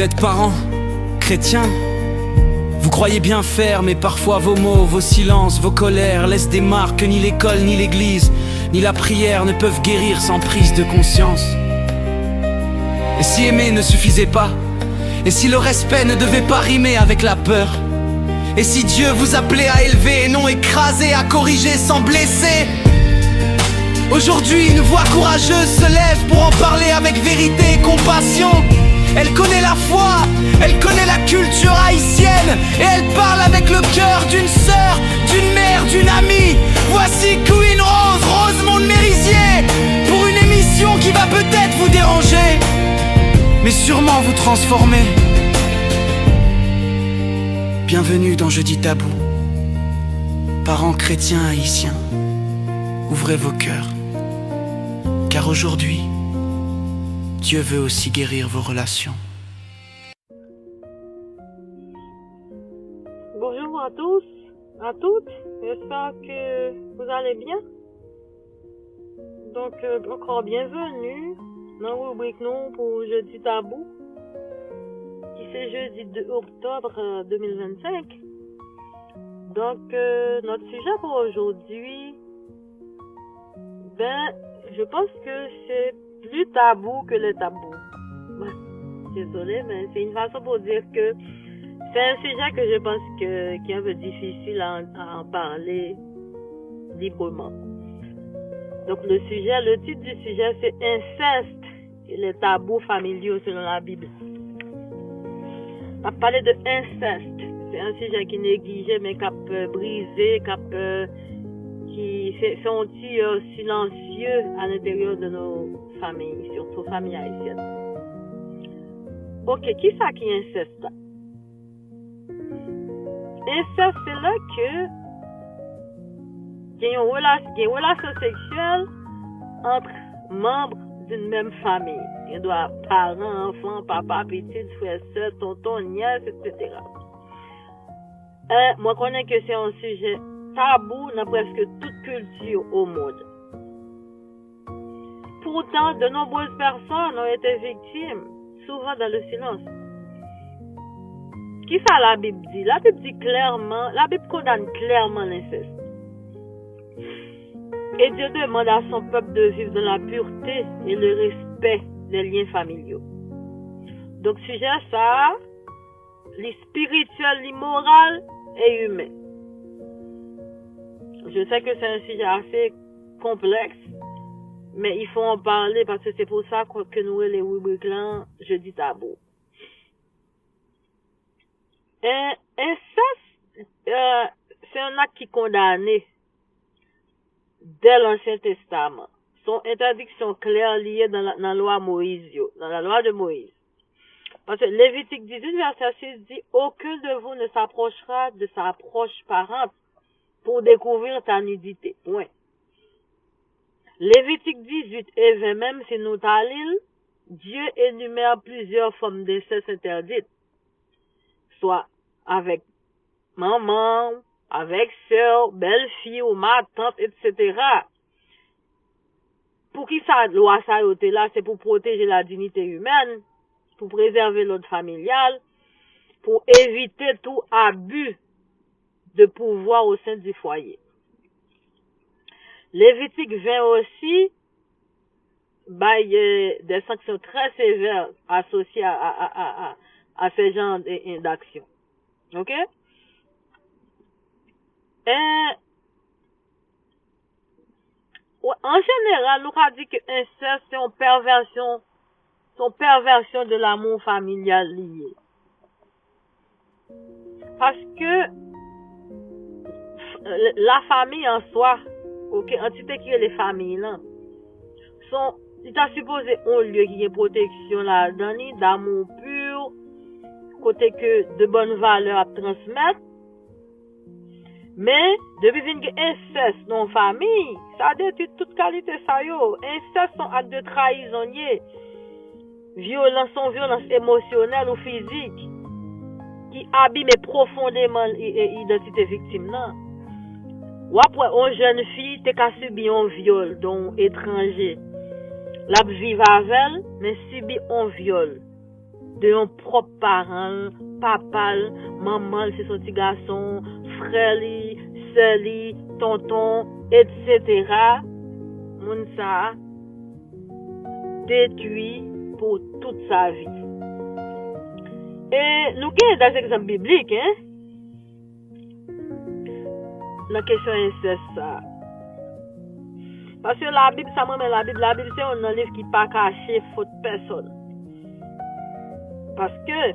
Vous êtes parents, chrétiens. Vous croyez bien faire, mais parfois vos mots, vos silences, vos colères laissent des marques que ni l'école, ni l'église, ni la prière ne peuvent guérir sans prise de conscience. Et si aimer ne suffisait pas, et si le respect ne devait pas rimer avec la peur, et si Dieu vous appelait à élever et non écraser, à corriger sans blesser. Aujourd'hui, une voix courageuse se lève pour en parler avec vérité et compassion. Elle connaît la foi, elle connaît la culture haïtienne, et elle parle avec le cœur d'une sœur, d'une mère, d'une amie. Voici Queen Rose, Rosemonde Merisier, pour une émission qui va peut-être vous déranger, mais sûrement vous transformer. Bienvenue dans Jeudi Tabou. Parents chrétiens haïtiens, ouvrez vos cœurs, car aujourd'hui, Dieu veut aussi guérir vos relations. Bonjour à tous, à toutes, j'espère que vous allez bien. Donc, encore bienvenue dans la rubrique non pour Jeudi Tabou, qui c'est jeudi 2 octobre 2025. Donc, notre sujet pour aujourd'hui, je pense que c'est plus tabou que le tabou. Désolée, mais c'est une façon pour dire que c'est un sujet que je pense qui est un peu difficile à en parler librement. Donc le titre du sujet, c'est inceste et les tabous familiaux selon la Bible. On va parler de inceste. C'est un sujet qui est négligé mais qui peut briser, qui fait un tir silencieux à l'intérieur de nos familles, surtout familles haïtiennes. Ok, qui ça qui est inceste là? Inceste, c'est là que il y a une relation sexuelle entre membres d'une même famille. Il doit avoir parents, enfants, papa, petite, frère, soeur, tonton, nièce, etc. Moi, je connais que c'est un sujet tabou dans presque toute culture au monde. Pourtant, de nombreuses personnes ont été victimes, souvent dans le silence. Qui ça la Bible dit? La Bible dit clairement, la Bible condamne clairement l'inceste. Et Dieu demande à son peuple de vivre dans la pureté et le respect des liens familiaux. Donc, sujet ça, les spirituels, les morales et humains. Je sais que c'est un sujet assez complexe, mais il faut en parler parce que c'est pour ça que nous, les rubriques là, Jeudi Tabou. Inceste, c'est un acte qui est condamné dès l'Ancien Testament. Son interdiction claire liée dans la loi dans la loi de Moïse. Parce que Lévitique 18, verset 6 dit, aucun de vous ne s'approchera de sa proche parente pour découvrir ta nudité. Point. Lévitique 18 et 20, même si nous t'allons, Dieu énumère plusieurs formes d'inceste interdites. Soit avec maman, avec sœur, belle-fille ou ma tante, etc. Pour qui ça loi ça été là, c'est pour protéger la dignité humaine, pour préserver l'ordre familial, pour éviter tout abus de pouvoir au sein du foyer. Lévitique 20 aussi, des sanctions très sévères associées à ces genres d'actions. Ok? En général, nous avons dit que inceste, c'est une perversion de l'amour familial lié. Parce que la famille en soi, ok, entité qui est les familles là, il t'a supposé un lieu qui est protection là-dedans, d'amour pur, côté que de bonnes valeurs à transmettre. Mais, depuis qu'il y a inceste dans la famille, ça détruit toute qualité ça yo. Inceste sont actes de trahison, violence émotionnelle ou physique, qui abîme profondément l'identité victime là. Ou après, une jeune fille, t'es qu'à subir un viol d'un étranger. La vive avec elle, mais subit un viol. de un propre parent, papa, maman, c'est son petit garçon, frère, sœur, tonton, etc. Moun sa détruit pour toute sa vie. Et nous avons des exemples bibliques, hein? La question inceste ça. Parce que la Bible, ça me la Bible c'est un livre qui pas caché faute personne. Parce que,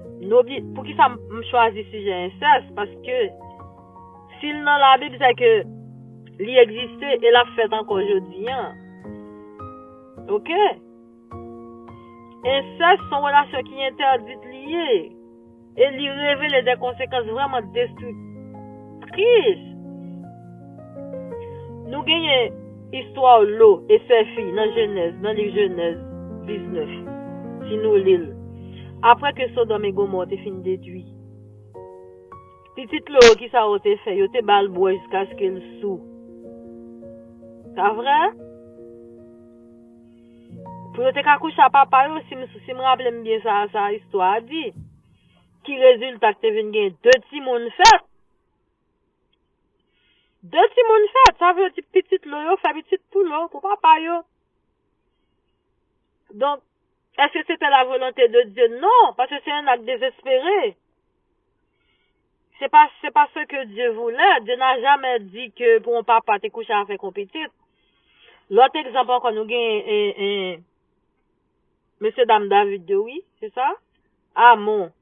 pour qui ça me choisit sujet inceste? Parce que, si dans la Bible c'est que, il existait et l'a fait encore aujourd'hui, hein? Ok? Inceste sont relations qui interdites liées. Et lui révèle des conséquences vraiment destructrices. Nous gagnons histoire l'eau et ses filles dans Genèse, dans le livre Genèse 19. Si nous lisons. Après que Sodome et Gomorrhe étaient fini détruit. Petite l'eau qui ça a été fait, il était balbois jusqu'à ce qu'elle sous. C'est vrai? Pour te coucher à papa, si me rappelle bien ça histoire dit. Qui résulte que tu viens gagner 2 petits moun fait. 2 petits moun fait, ça veut dire petite l'eau, fait petite poule pour papa yo. Donc, est-ce que c'était la volonté de Dieu? Non, parce que c'est un acte désespéré. C'est pas ce que Dieu voulait. Dieu n'a jamais dit que pour un papa te coucher avec un petit. L'autre exemple encore nous gagne Monsieur Dame David, oui, c'est ça? Amnon,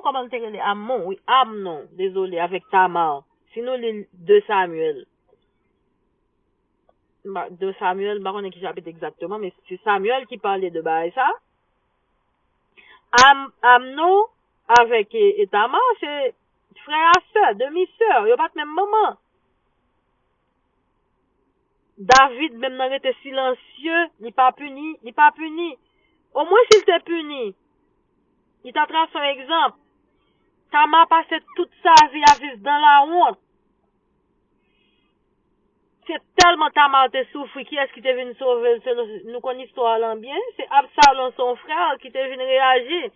comment tu dis? Amnon, oui, Amnon, désolé, avec Tamar. Sinon, les 2 Samuel. 2 Samuel, je ne sais pas qui chapitre exactement, mais c'est Samuel qui parlait de ça. Amnon, avec Tamar, c'est frère à soeur, demi-sœur, il n'y a pas de même maman. David, même dans était silencieux, il n'est pas puni. Au moins, s'il était puni, il t'a tracé son exemple. Tamar passé toute sa vie à vivre dans la honte. C'est tellement Tamar te souffri. Qui est-ce qui t'est venu sauver? Nous connaissons l'histoire là bien. C'est Absalom, son frère, qui t'est venu réagir.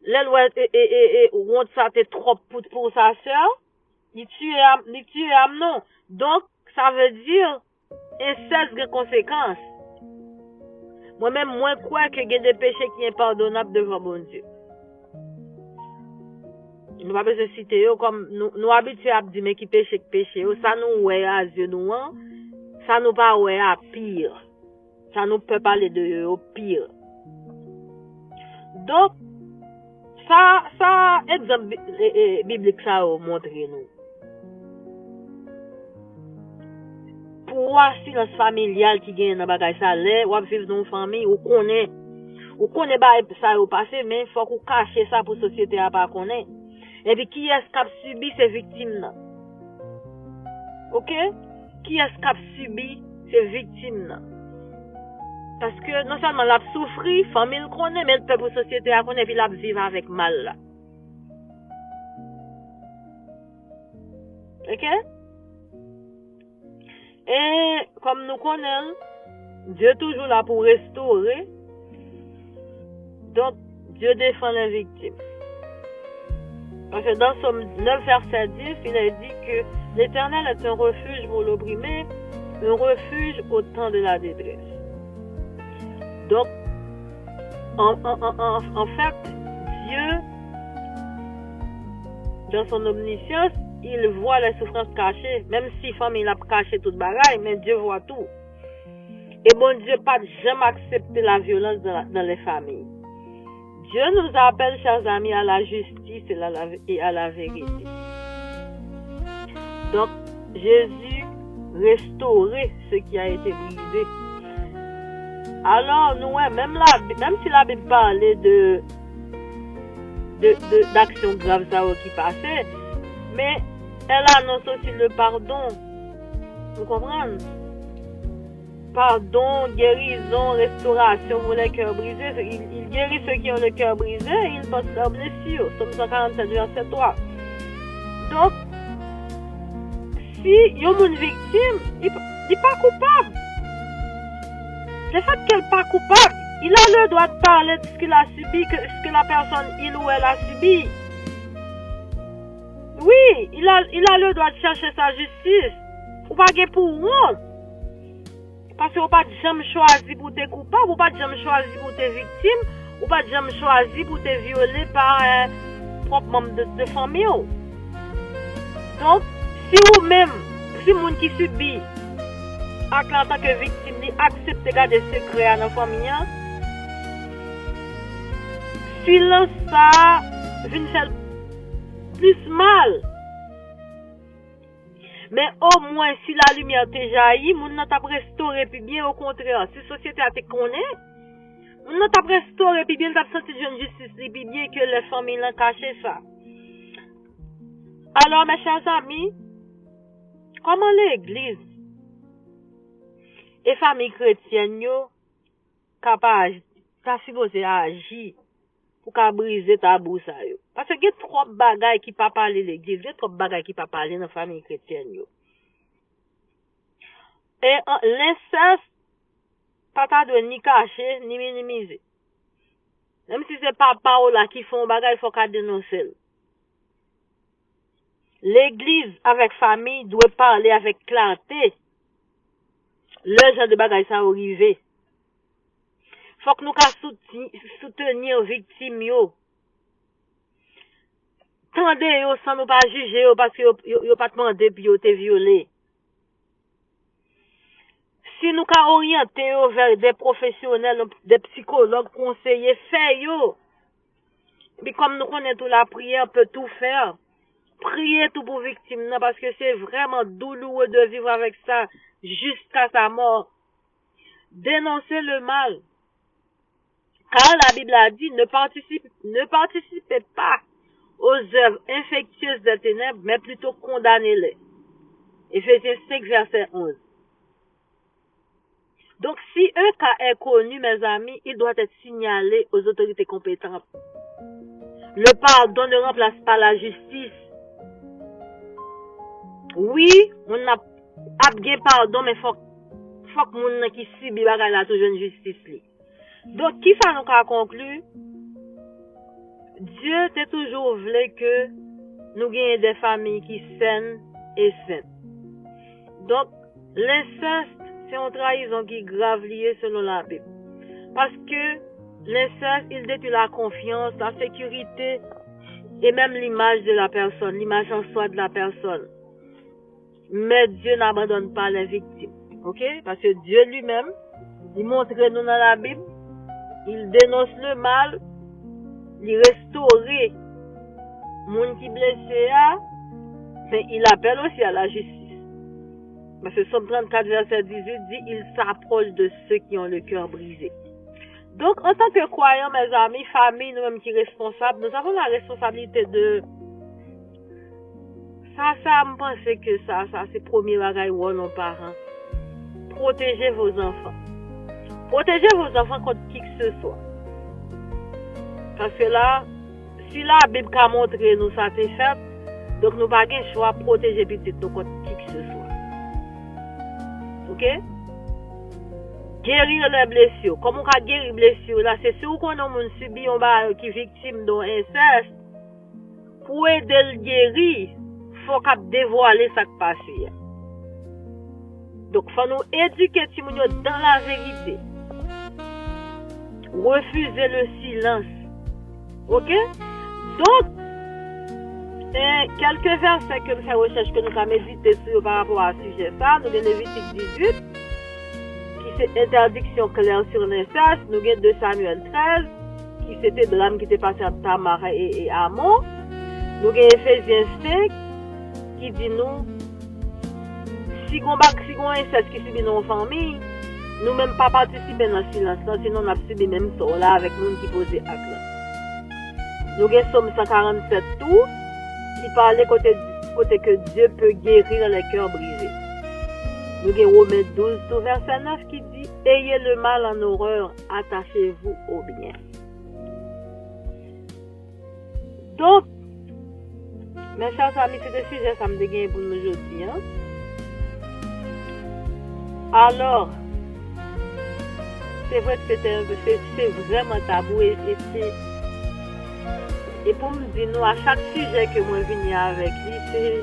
L'éloi et honte ça t'est trop pour sa sœur. Il tue Amnon. Donc, ça veut dire, inceste de conséquences. Moi-même, moi, crois que il y a des péchés qui sont impardonnables devant bon Dieu. Nous pas besoin de citer comme nous habitués à dire mais qui péché, ça nous ouais à yeux nous, ça nous pas ouais à pire. Ça nous peut parler de au pire. Donc, ça, exemple biblique ça a montré nous. Pour un silence familial qui gagne dans bagage ça là, ou vivre dans une famille, ou connaît ça au passé, mais il faut qu'on cache ça pour la société à pas connaître. Et puis qui est-ce qui a subi ces victimes là? OK? Qui est-ce qui a subi ces victimes là? Parce que non seulement l'a souffri, famille le connaît, mais le peuple société a connaît puis l'a vivre avec mal là. OK? Et comme nous connaissons, Dieu est toujours là pour restaurer. Donc, Dieu défend les victimes. Parce que dans Somme 9, verset 10, il a dit que l'Éternel est un refuge pour l'opprimé, un refuge au temps de la détresse. Donc, en fait, Dieu, dans son omniscience, il voit les souffrances cachées, même si famille a caché toute bagaille, mais Dieu voit tout. Et bon Dieu pas jamais accepté la violence dans les familles. Dieu nous appelle, chers amis, à la justice et à la vérité. Donc, Jésus restaurait ce qui a été brisé. Alors, nous, même si la Bible parlait d'actions graves qui passaient, mais elle annonce aussi le pardon. Vous comprenez? Pardon, guérison, restauration pour les cœurs brisés. Il guérit ceux qui ont le cœur brisé et il passe leurs blessures. Somme 147, verset 3. Donc, si il y a une victime, il n'est pas coupable. Le fait qu'elle n'est pas coupable, il a le droit de parler de ce qu'il a subi, ce que la personne, il ou elle a subi. Oui, il a le droit de chercher sa justice. Ou pas pour honte. Parce que ou pas jamais choisi pour te coupable, ou pas jamais choisi pour te victime, ou pas jamais choisi pour te violer par un propre membre de famille. Donc, si vous-même, si moun qui subit, en tant que victime, accepte de garder secret dans la famille, silence ça vient faire plus mal. Mais au moins, si la lumière te jaillit, moun nan t'a restauré, puis bien au contraire, si la société a te connaît, moun nan t'a restauré, puis bien t'a senti une justice, puis bien que les familles l'ont caché ça. Alors, mes chers amis, comment l'église et famille chrétienne yo capable ta supposé agir pour qu'à briser tabou ça yo? Parce que y a trop de bagages qui pas parler l'église, y a trop de bagages qui pas parler dans famille chrétienne yo. Et l'inceste pas ta de ni cacher ni minimiser. Même si c'est papa ou là qui font bagage, il faut qu'à dénoncer. L'église avec famille doit parler avec clarté. Le genre de bagage ça arrivé. Faut que nous soutenir victimes yo. Tendez yo sans nous pas juger yo parce que yo pas demandé puis yo te violé. Si nous ka orienter yo vers des professionnels, des psychologues, conseillers, fait yo. Mais comme nous connaissons tout la prière peut tout faire. Priez tout pour victime non, parce que c'est vraiment douloureux de vivre avec ça jusqu'à sa mort. Dénoncez le mal. Car la Bible a dit, ne participez pas aux œuvres infectieuses des ténèbres, mais plutôt condamnez-les. Éphésiens 5, verset 11. Donc, si un cas est connu, mes amis, il doit être signalé aux autorités compétentes. Le pardon ne remplace pas la justice. Oui, on a bien pardon, mais faut que moun qui subit bagay la toujours une justice li. Donc, qui ça nous a conclu? Dieu t'a toujours voulu que nous gagnions des familles qui saines et saines. Donc, l'inceste, c'est une trahison qui est grave liée selon la Bible. Parce que l'inceste, il détruit la confiance, la sécurité et même l'image de la personne, l'image en soi de la personne. Mais Dieu n'abandonne pas les victimes. Ok? Parce que Dieu lui-même, il montre nous dans la Bible, il dénonce le mal, il restaure moun qui blessé, mais il appelle aussi à la justice. Parce que Somme 34, verset 18 dit, il s'approche de ceux qui ont le cœur brisé. Donc, en tant que croyants, mes amis, famille, nous-mêmes qui sommes responsables, nous avons la responsabilité de... Ça, me pense que ça, c'est le premier bagage où nos parents. Protégez vos enfants. Protégez vos enfants contre qui que ce soit. Parce que là, si la Bible a montré nous ça c'est fait, donc nous n'avons pas le choix de protéger petit nous contre qui que ce soit. Ok? Guérir les blessures. Comment on peut guérir les blessures? Là, c'est sûr qu'on a subi un bar qui est victime d'un inceste. Pour aider le guérir, il faut qu'on dévoile ce qui passe. Donc, il faut nous éduquer dans la vérité. Refuser le silence. Ok? Donc, quelques versets que nous faisons recherche que nous avons médité sur par rapport à ce sujet. Ça, nous avons Lévitique 18, qui c'est interdiction claire sur l'inceste. Nous avons 2 Samuel 13, qui c'était drame qui était passé entre Tamar et Amon. Nous avons Éphésiens 5, qui dit nous, si on a un inceste qui subit nos familles, nous même pas participer dans le silence, sinon on a subi même ça là avec nous qui posait acte là. Nous avons Somme 147 tout, qui parlait côté que Dieu peut guérir les cœurs brisés. Nous avons Romains 12 tout verset 9 qui dit, ayez le mal en horreur, attachez-vous au bien. Donc, mes chers amis, c'est des sujets ça me dégaine pour nous aujourd'hui. Alors, c'est vrai que c'est vraiment tabou et pour me dire, nous, à chaque sujet que moi viens avec lui, c'est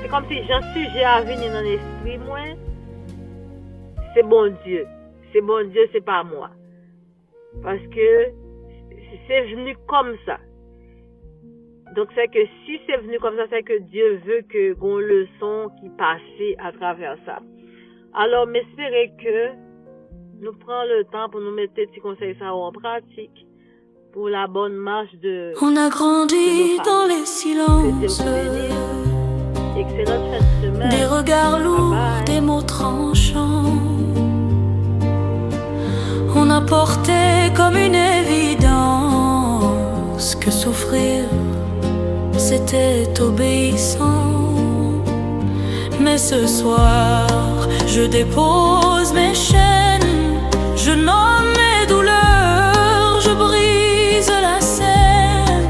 comme si j'ai un sujet à venir dans l'esprit, moi, c'est bon Dieu. C'est bon Dieu, c'est pas moi. Parce que c'est venu comme ça. Donc c'est que si c'est venu comme ça, c'est que Dieu veut que qu'on leçon qui passe à travers ça. Alors m'espérer que nous prenons le temps pour nous mettre des petits conseils ça en pratique pour la bonne marche de. On a grandi dans les silences, excellente fin de semaine. Des regards lourds, des mots tranchants. On a porté comme une évidence que souffrir c'était obéissant. Mais ce soir, je dépose mes chaînes, je nomme mes douleurs, je brise la scène.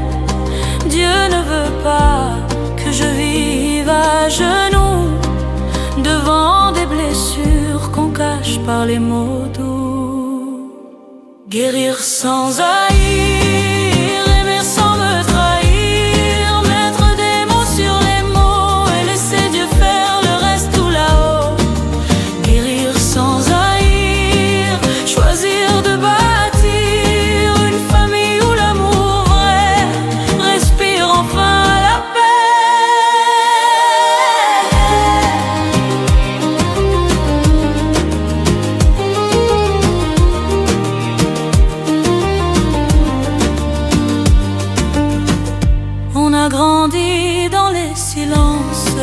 Dieu ne veut pas que je vive à genoux devant des blessures qu'on cache par les mots doux. Guérir sans haïr, aimer sans me trahir, mettre des mots sur les mots et laisser Dieu faire le reste tout là-haut. Guérir sans haïr, choisir de bâtir une famille où l'amour vrai respire enfin la On a grandi dans les silences,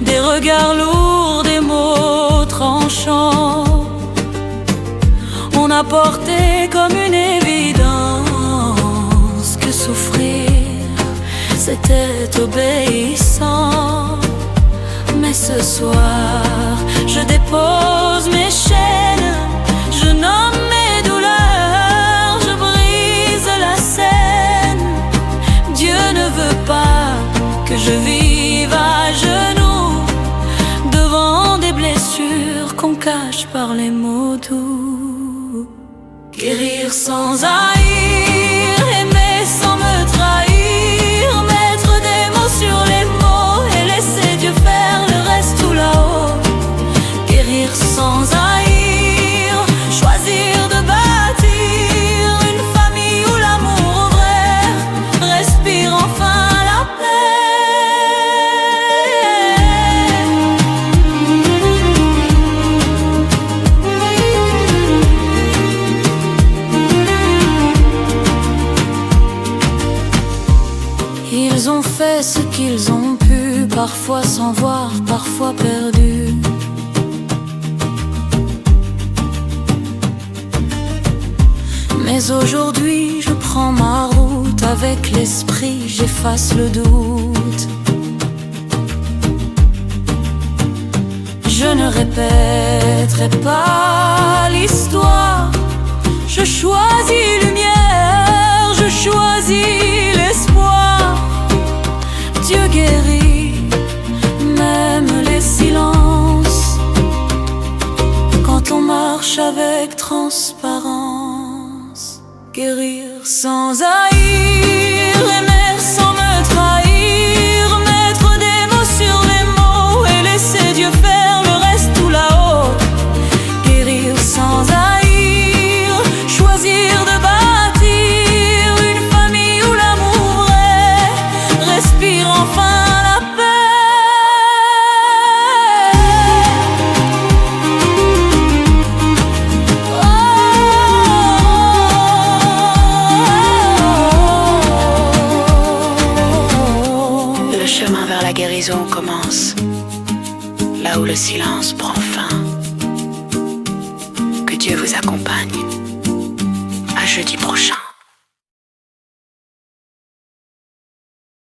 des regards lourds, des mots tranchants. On a porté comme une évidence que souffrir c'était obéissant. Mais ce soir, je dépose mes chaînes, je nomme mes douleurs, je brise la scène. Dieu ne veut pas que je vive à genoux devant des blessures qu'on cache par les mots doux. Guérir sans haïr, aimer sans me trahir, mettre des mots sur les mots et laisser Dieu faire le reste tout là-haut. Guérir sans haïr, choisir de bâtir une famille où l'amour vrai respire enfin la Ils ont fait ce qu'ils ont pu, parfois sans voir, parfois perdus. Mais aujourd'hui je prends ma route, avec l'esprit j'efface le doute. Je ne répéterai pas l'histoire, je choisis lumière, je choisis l'espoir. Dieu guérit même les silences quand on marche avec transparence. Guérir sans haïr, aimer sans me trahir, mettre des mots sur les mots et laisser Dieu faire le reste tout là-haut. Guérir sans haïr, choisir de bâtir une famille où l'amour vrai respire enfin la Le chemin vers la guérison commence là où le silence prend fin. Que Dieu vous accompagne. À jeudi prochain.